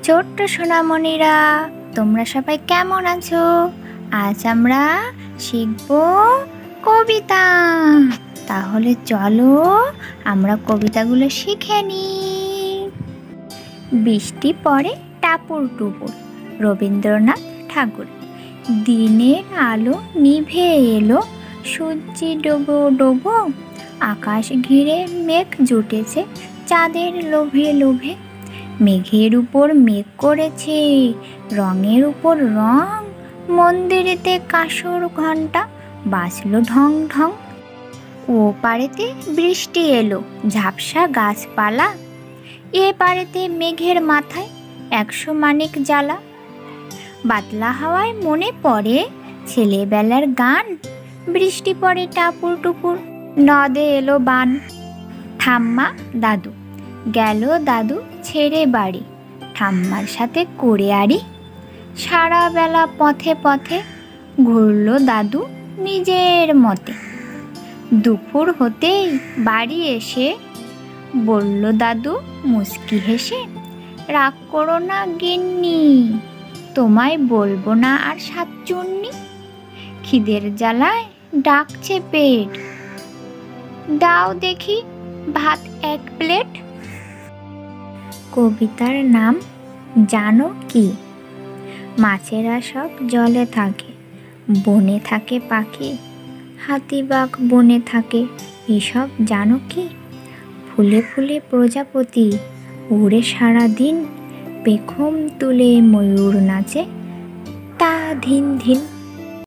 ছোট্ট সোনামণিরা, তোমরা সবাই কেমন আছো? আজ আমরা শিখব কবিতা। তাহলে চলো আমরা কবিতাগুলো শিখে নিই। বৃষ্টি পড়ে টাপুর টুপুর, রবীন্দ্রনাথ ঠাকুর। দিনের আলো নিভে এলো, সূর্যি ডোবো ডোবো, আকাশ ঘিরে মেঘ জুটেছে চাঁদের লোভে লোভে। মেঘের উপর মেঘ করেছে রঙের উপর রং, মন্দিরেতে কাঁসর ঘণ্টা বাজলো ঢং ঢং। ও পাড়েতে বৃষ্টি এলো ঝাপসা গাছপালা, এ পাড়েতে মেঘের মাথায় 100 মানিক জ্বালা। বাদলা হাওয়ায় মনে পড়ে ছেলেবেলার গান, বৃষ্টি পড়ে টাপুর টুপুর, নদে এলো বান। ঠাম্মা দাদু গেল দাদু ছেড়ে বাড়ি, ঠাম্মার সাথে করে আড়ি। সারা বেলা পথে পথে ঘুরল দাদু নিজের মতে। দুপুর হতেই বাড়ি এসে বলল দাদু মুচকি হেসে, রাগ করো না গিন্নি, তোমায় বলবো না আর সাতচুন্নি। খিদের জ্বালায় ডাকছে পেট, দাও দেখি ভাত 1 প্লেট। কবিতার নাম জানো কি? মাছেরা সব জলে থাকে, বনে থাকে পাখি, হাতিবাঘ বনে থাকে, এসব জানো কি? ফুলে ফুলে প্রজাপতি উড়ে সারা দিন, পেখম তুলে ময়ূর নাচে তা ধিন ধিন।